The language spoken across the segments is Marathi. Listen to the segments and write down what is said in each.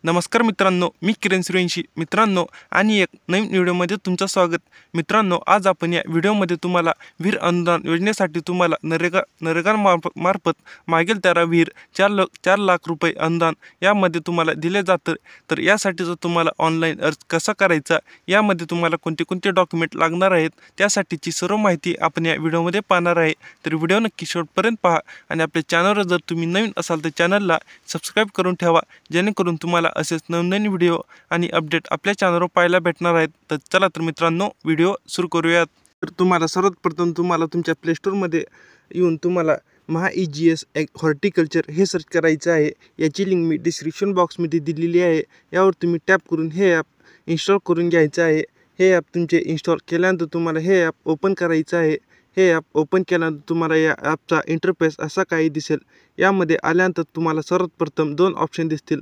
नमस्कार मित्रांनो, मी किरण सूर्यवंशी मित्रांनो आणि एक नवीन व्हिडिओमध्ये तुमचं स्वागत. मित्रांनो, आज आपण या व्हिडिओमध्ये तुम्हाला विहीर अनुदान योजनेसाठी तुम्हाला नरेगा मार्फत मागील 13 विहीर 4 लाख रुपये अनुदान यामध्ये तुम्हाला दिले जातं. तर यासाठीचं तुम्हाला ऑनलाईन अर्ज कसा करायचा, यामध्ये तुम्हाला कोणते कोणते डॉक्युमेंट लागणार आहेत, त्यासाठीची सर्व माहिती आपण या व्हिडिओमध्ये पाहणार आहे. तर व्हिडिओ नक्की शेवटपर्यंत पहा आणि आपल्या चॅनलवर जर तुम्ही नवीन असाल तर चॅनलला सबस्क्राईब करून ठेवा, जेणेकरून तुम्हाला असेच नवनवीन व्हिडिओ आणि अपडेट आपल्या चॅनलवर पाहायला भेटणार आहेत. तर चला तर मित्रांनो, व्हिडिओ सुरू करूयात. तर तुम्हाला सर्वप्रथम तुम्हाला तुमच्या प्ले स्टोअरमध्ये येऊन तुम्हाला MHA-EGS हॉर्टिकल्चर हे सर्च करायचं आहे. याची लिंक मी डिस्क्रिप्शन बॉक्समध्ये दिलेली आहे. यावर तुम्ही टॅप करून हे ॲप इन्स्टॉल करून घ्यायचं आहे. हे ॲप तुमचे इन्स्टॉल केल्यानंतर तुम्हाला हे ॲप ओपन करायचं आहे. हे ॲप ओपन केल्यानंतर तुम्हाला या ॲपचा इंटरफेस असा काही दिसेल. यामध्ये आल्यानंतर तुम्हाला सर्वप्रथम 2 ऑप्शन दिसतील.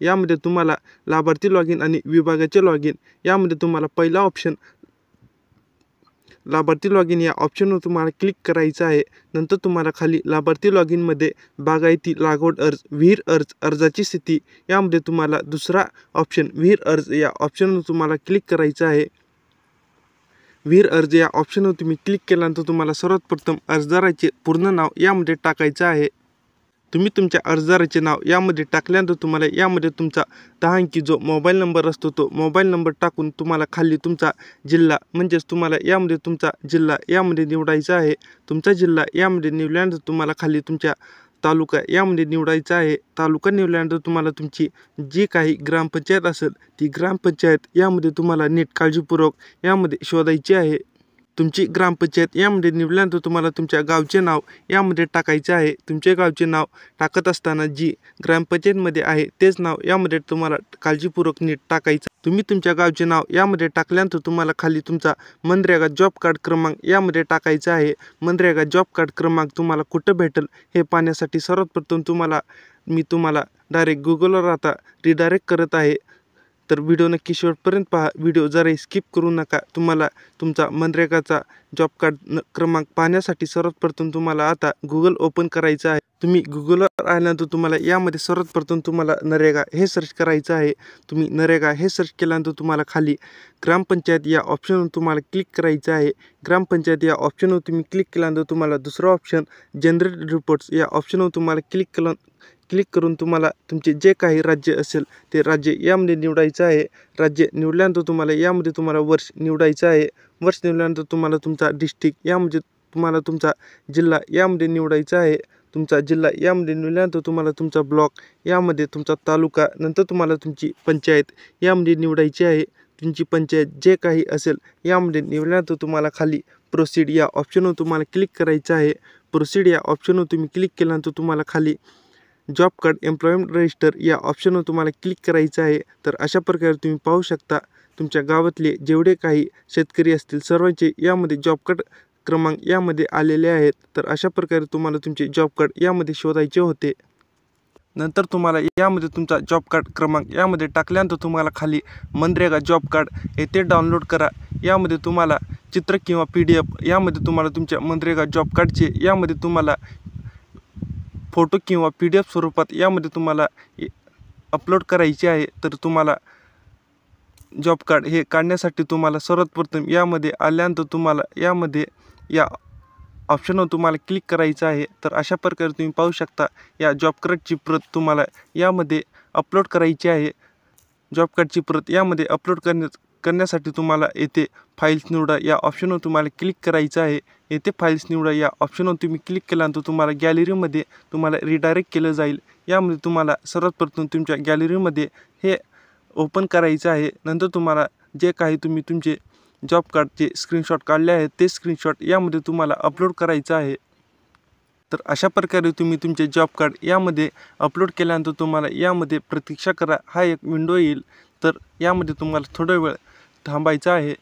यामध्ये तुम्हाला लाभार्थी लॉग इन आणि विभागाचे लॉग इन. यामध्ये तुम्हाला पहिला ऑप्शन लाभार्थी लॉग इन या ऑप्शनवर तुम्हाला क्लिक करायचं आहे. नंतर तुम्हाला खाली लाभार्थी लॉग इनमध्ये बागायती लागवड अर्ज, विहीर अर्ज, अर्जाची स्थिती यामध्ये तुम्हाला दुसरा ऑप्शन विहीर अर्ज या ऑप्शनवर तुम्हाला क्लिक करायचं आहे. विहीर अर्ज या ऑप्शनवर तुम्ही क्लिक केल्यानंतर तुम्हाला सर्वात प्रथम अर्जदाराचे पूर्ण नाव यामध्ये टाकायचं आहे. तुम्ही तुमच्या अर्जदाराचे नाव यामध्ये टाकल्यानंतर तुम्हाला यामध्ये तुमचा 10 अंकी जो मोबाईल नंबर असतो तो मोबाईल नंबर टाकून तुम्हाला खाली तुमचा जिल्हा म्हणजेच तुम्हाला यामध्ये तुमचा जिल्हा यामध्ये निवडायचा आहे. तुमचा जिल्हा यामध्ये निवडल्यानंतर तुम्हाला खाली तुमच्या तालुका यामध्ये निवडायचा आहे. तालुका निवडल्यानंतर तुम्हाला तुमची जी काही ग्रामपंचायत असेल ती ग्रामपंचायत यामध्ये तुम्हाला नीट काळजीपूर्वक यामध्ये शोधायची आहे. तुमची ग्रामपंचायत यामध्ये निवडल्यानंतर तुम्हाला तुमच्या गावचे नाव यामध्ये टाकायचे आहे. तुमचे गावचे नाव टाकत असताना जी ग्रामपंचायतमध्ये आहे तेच नाव यामध्ये तुम्हाला काळजीपूर्वक नीट टाकायचं. तुम्ही तुमच्या गावचे नाव यामध्ये टाकल्यानंतर तुम्हाला खाली तुमचा मनरेगा जॉब कार्ड क्रमांक यामध्ये टाकायचा आहे. मनरेगा जॉब कार्ड क्रमांक तुम्हाला कुठं भेटेल हे पाहण्यासाठी सर्वप्रथम मी तुम्हाला डायरेक्ट गुगलवर आता रिडायरेक्ट करत आहे. तर व्हिडिओ नक्की शेवटपर्यंत पहा. व्हिडिओ जराही स्किप करू नका. तुम्हाला तुमचा मनरेगाचा जॉब कार्ड क्रमांक पाहण्यासाठी सर्वप्रथम तुम्हाला आता गुगल ओपन करायचं आहे. तुम्ही गुगलवर आल्यानंतर तुम्हाला यामध्ये सर्वप्रथम तुम्हाला नरेगा हे सर्च करायचं आहे. तुम्ही नरेगा हे सर्च केल्यानंतर तुम्हाला खाली ग्रामपंचायत या ऑप्शनवर तुम्हाला क्लिक करायचं आहे. ग्रामपंचायत या ऑप्शनवर तुम्ही क्लिक केल्यानंतर तुम्हाला दुसरा ऑप्शन जनरेट रिपोर्ट्स या ऑप्शनवर तुम्हाला क्लिक करून तुम्हाला तुमचे जे काही राज्य असेल ते राज्य यामध्ये निवडायचं आहे. राज्य निवडल्यानंतर तुम्हाला वर्ष निवडायचं आहे. वर्ष निवडल्यानंतर तुम्हाला तुमचा डिस्ट्रिक्ट यामध्ये तुम्हाला तुमचा जिल्हा यामध्ये निवडायचा आहे. तुमचा जिल्हा यामध्ये निवडल्यानंतर तुम्हाला तुमचा ब्लॉक यामध्ये तुमचा तालुका, नंतर तुम्हाला तुमची पंचायत यामध्ये निवडायची आहे. तुमची पंचायत जे काही असेल यामध्ये निवडल्यानंतर तुम्हाला खाली प्रोसीड या ऑप्शनवर तुम्हाला क्लिक करायचं आहे. प्रोसीड या ऑप्शनवर तुम्ही क्लिक केल्यानंतर तुम्हाला खाली जॉब कार्ड एम्प्लॉयमेंट रजिस्टर या ऑप्शनवर तुम्हाला क्लिक करायचं आहे. तर अशा प्रकारे तुम्ही पाहू शकता तुमच्या गावातले जेवढे काही शेतकरी असतील सर्वांचे यामध्ये जॉब कार्ड क्रमांक यामध्ये आलेले आहेत. तर अशा प्रकारे तुम्हाला तुमचे जॉब कार्ड यामध्ये शोधायचे होते. नंतर तुम्हाला यामध्ये तुमचा जॉब कार्ड क्रमांक यामध्ये टाकल्यानंतर तुम्हाला खाली मनरेगा जॉब कार्ड येथे डाउनलोड करा. यामध्ये तुम्हाला चित्र किंवा PDF यामध्ये तुम्हाला तुमच्या मनरेगा जॉब कार्डचे यामध्ये तुम्हाला फोटो किंवा PDF स्वरूपात यामध्ये तुम्हाला अपलोड करायचे आहे. तर तुम्हाला जॉब कार्ड हे काढण्यासाठी तुम्हाला सर्वात प्रथम यामध्ये आल्यानंतर तुम्हाला यामध्ये या ऑप्शनवर तुम्हाला क्लिक करायचं आहे. तर अशा प्रकारे तुम्ही पाहू शकता या जॉब कार्डची प्रत तुम्हाला यामध्ये अपलोड करायची आहे. जॉब कार्डची प्रत यामध्ये अपलोड करण्यासाठी तुम्हाला येथे फाईल्स निवडा या ऑप्शनवर तुम्हाला क्लिक करायचं आहे. येथे फाईल्स निवडा या ऑप्शनवर तुम्ही क्लिक केल्यानंतर तुम्हाला गॅलरीमध्ये तुम्हाला रिडायरेक्ट केलं जाईल. यामध्ये तुम्हाला सर्वात प्रथम तुमच्या गॅलरीमध्ये हे ओपन करायचं आहे. नंतर तुम्हाला जे काही तुम्ही तुमचे जॉब कार्डचे स्क्रीनशॉट काढले आहेत ते स्क्रीनशॉट यामध्ये तुम्हाला अपलोड करायचं आहे. तर अशा प्रकारे तुम्ही तुमचे जॉब कार्ड यामध्ये अपलोड केल्यानंतर तुम्हाला यामध्ये प्रतीक्षा करा हा एक विंडो येईल. तर यामध्ये तुम्हाला थोडा वेळ थांबायचं आहे.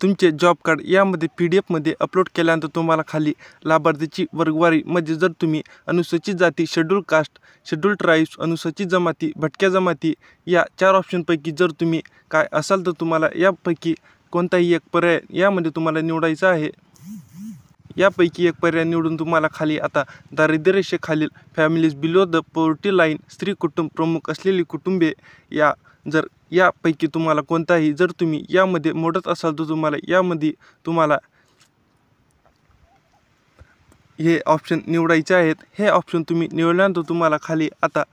तुमचे जॉब कार्ड यामध्ये PDF अपलोड केल्यानंतर तुम्हाला खाली लाभार्थीची वर्गवारी म्हणजे जर तुम्ही अनुसूचित जाती, शेड्यूल कास्ट, शेड्यूल ट्राईब्स, अनुसूचित जमाती, भटक्या जमाती या 4 ऑप्शनपैकी जर तुम्ही काय असाल तर तुम्हाला यापैकी कोणताही एक पर्याय यामध्ये तुम्हाला निवडायचा आहे. यापैकी एक पर्याय निवडून तुम्हाला खाली आता दारिद्र्य रेषेखालील families below the poverty line स्त्री कुटुंब प्रमुख असलेली कुटुंबे या जर यापैकी तुम्हाला कोणताही जर तुम्ही यामध्ये मोडत असाल तर तुम्हाला यामध्ये तुम्हाला हे ऑप्शन निवडायचे आहेत। हे ऑप्शन तुम्ही निवडल्यानंतर तुम्हाला खाली आता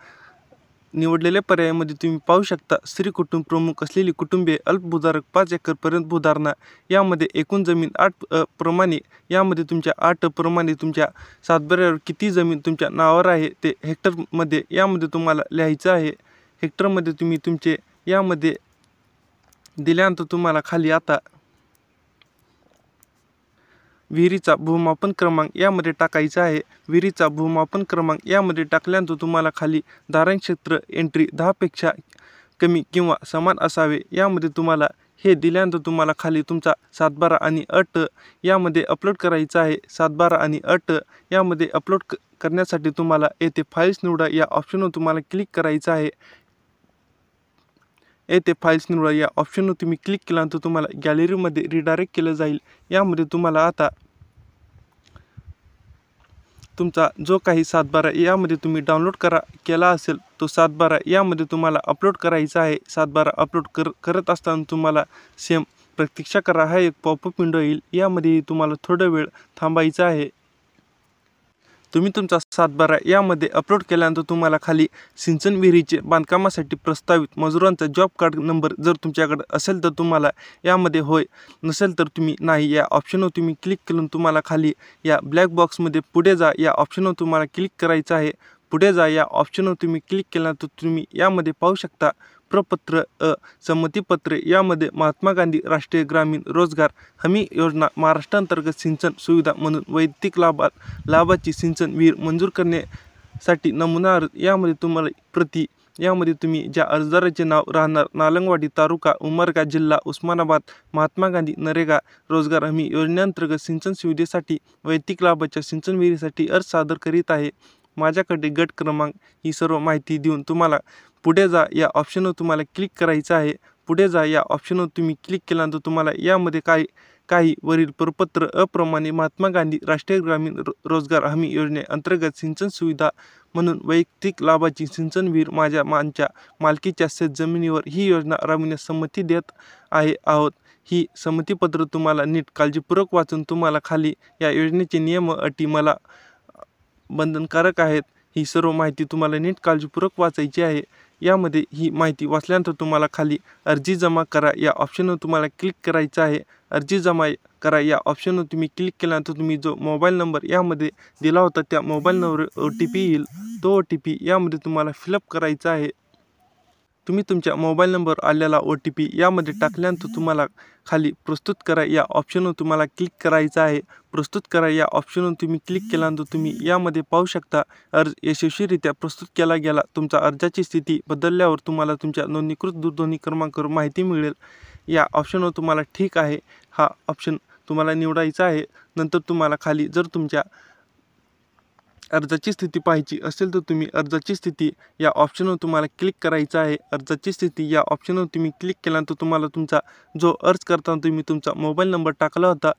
निवडलेल्या पर्यायामध्ये तुम्ही पाहू शकता स्त्री कुटुंब प्रमुख असलेली कुटुंबे अल्पभूधारक 5 एकरपर्यंत भूधारणा यामध्ये एकूण जमीन 8 प्रमाणे यामध्ये तुमच्या 8 प्रमाणे तुमच्या सातबाऱ्यावर किती जमीन तुमच्या नावावर आहे ते हेक्टरमध्ये यामध्ये तुम्हाला लिहायचं आहे। हेक्टरमध्ये तुम्ही तुमचे यामध्ये दिल्यानंतर तुम्हाला खाली आता विहिरीचा भूमापन क्रमांक यामध्ये टाकायचा आहे। विहिरीचा भूमापन क्रमांक यामध्ये टाकल्यानंतर तुम्हाला खाली धारण क्षेत्र एंट्री 10 पेक्षा कमी किंवा समान असावे यामध्ये तुम्हाला हे दिल्यानंतर तुम्हाला खाली तुमचा सातबारा आणि अट यामध्ये अपलोड करायचा आहे। सातबारा आणि अट यामध्ये अपलोड करण्यासाठी तुम्हाला येथे फाईल्स निवडा या ऑप्शनवर तुम्हाला क्लिक करायचं आहे। येथे फाईल्स निवडा या ऑप्शनवर तुम्ही क्लिक केल्यानंतर तुम्हाला गॅलरीमध्ये रिडायरेक्ट केलं जाईल। यामध्ये तुम्हाला आता तुमचा जो काही सातबारा यामध्ये तुम्ही डाउनलोड केला असेल तो सातबारा यामध्ये तुम्हाला अपलोड करायचा आहे। सातबारा अपलोड करत असताना तुम्हाला सेम प्रतीक्षा करा हा एक पॉपअप विंडो येईल। यामध्ये तुम्हाला थोडा वेळ थांबायचं आहे। तुम्ही तुमचा सातबारा यामध्ये अपलोड केल्यानंतर तुम्हाला खाली सिंचन विहिरीचे बांधकामासाठी प्रस्तावित मजुरांचा जॉब कार्ड नंबर जर तुमच्याकडे असेल तर तुम्हाला यामध्ये होय, नसेल तर तुम्ही नाही या ऑप्शनवर तुम्ही क्लिक करून तुम्हाला खाली या ब्लॅक बॉक्समध्ये पुढे जा या ऑप्शनवर तुम्हाला क्लिक करायचं आहे। पुढे जा या ऑप्शनवर तुम्ही क्लिक केल्यानंतर तुम्ही यामध्ये पाहू शकता प्रपत्र संमतीपत्र यामध्ये महात्मा गांधी राष्ट्रीय ग्रामीण रोजगार हमी योजना महाराष्ट्र अंतर्गत सिंचन सुविधा म्हणून वैयक्तिक लाभाची सिंचन विहीर मंजूर करण्यासाठी नमुना अर्ज यामध्ये तुम्हाला प्रति यामध्ये तुम्ही ज्या अर्जदाराचे नाव राहणार नालंगवाडी तालुका उमरगा जिल्हा उस्मानाबाद महात्मा गांधी नरेगा रोजगार हमी योजनेअंतर्गत सिंचन सुविधेसाठी वैयक्तिक लाभाच्या सिंचन विहिरीसाठी अर्ज सादर करीत आहे। माझ्याकडे गट क्रमांक ही सर्व माहिती देऊन तुम्हाला पुढे जा या ऑप्शनवर तुम्हाला क्लिक करायचं आहे। पुढे जा या ऑप्शनवर तुम्ही क्लिक केल्यानंतर तुम्हाला यामध्ये काही वरील प्रपत्र अप्रमाणे महात्मा गांधी राष्ट्रीय ग्रामीण रोजगार हमी योजनेअंतर्गत सिंचन सुविधा म्हणून वैयक्तिक लाभाची सिंचन विहीर माझ्या मालकीच्या शेत जमिनीवर ही योजना राबविण्यास संमती देत आहोत। ही संमतीपत्र तुम्हाला नीट काळजीपूर्वक वाचून तुम्हाला खाली या योजनेचे नियम अटी मला बंधनकारक आहेत ही सर्व माहिती तुम्हाला नीट काळजीपूर्वक वाचायची आहे। यामध्ये ही माहिती वाचल्यानंतर तुम्हाला खाली अर्जी जमा करा या ऑप्शनवर तुम्हाला क्लिक करायचं आहे। अर्जी जमा करा या ऑप्शनवर तुम्ही क्लिक केल्यानंतर तुम्ही जो मोबाईल नंबर यामध्ये दिला होता त्या मोबाईल नंबरवर OTP येईल। तो OTP यामध्ये तुम्हाला फिलअप करायचा आहे। तुम्ही तुमच्या मोबाईल नंबर आलेला OTP यामध्ये टाकल्यानंतर तुम्हाला खाली प्रस्तुत करा या ऑप्शनवर तुम्हाला क्लिक करायचं आहे। प्रस्तुत करा या ऑप्शनवर तुम्ही क्लिक केल्यानंतर तुम्ही यामध्ये पाहू शकता अर्ज यशस्वीरित्या प्रस्तुत केला गेला। तुमचा अर्जाची स्थिती बदलल्यावर तुम्हाला तुमच्या नोंदणीकृत दूरध्वनी क्रमांकावर माहिती मिळेल। या ऑप्शनवर तुम्हाला ठीक आहे हा ऑप्शन तुम्हाला निवडायचा आहे। नंतर तुम्हाला खाली जर तुमच्या अर्जाची स्थिती पाहायची असेल तर तुम्ही अर्जाची स्थिती या ऑप्शनवर तुम्हाला क्लिक करायचं आहे। अर्जाची स्थिती या ऑप्शनवर तुम्ही क्लिक केल्यानंतर तुम्हाला तुमचा जो अर्ज करताना तुम्ही तुमचा मोबाईल नंबर टाकला होता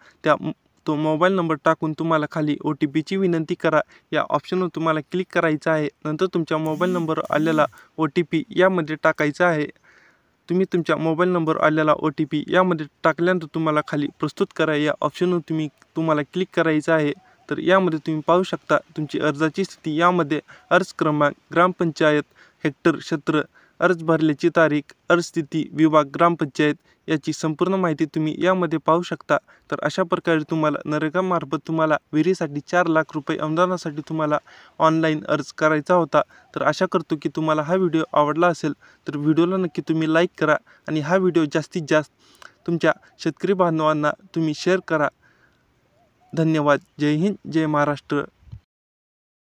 तो मोबाईल नंबर टाकून तुम्हाला खाली OTPची विनंती करा या ऑप्शनवर तुम्हाला क्लिक करायचं आहे। नंतर तुमच्या मोबाईल नंबर आलेला OTP यामध्ये टाकायचा आहे। तुम्ही तुमच्या मोबाईल नंबर आलेला OTP यामध्ये टाकल्यानंतर तुम्हाला खाली प्रस्तुत करा या ऑप्शनवर तुम्हाला क्लिक करायचं आहे। तर यामध्ये तुम्ही पाहू शकता तुमची अर्जाची स्थिती यामध्ये अर्ज क्रमांक ग्रामपंचायत हेक्टर क्षेत्र अर्ज भरल्याची तारीख अर्ज स्थिती विभाग ग्रामपंचायत याची संपूर्ण माहिती तुम्ही यामध्ये पाहू शकता। तर अशा प्रकारे तुम्हाला नरेगामार्फत तुम्हाला विहिरीसाठी 4 लाख रुपये अनुदानासाठी तुम्हाला ऑनलाईन अर्ज करायचा होता। तर आशा करतो की तुम्हाला हा व्हिडिओ आवडला असेल तर व्हिडिओला नक्की तुम्ही लाईक करा आणि हा व्हिडिओ जास्तीत जास्त तुमच्या शेतकरी बांधवांना तुम्ही शेअर करा। धन्यवाद। जय हिंद जय महाराष्ट्र।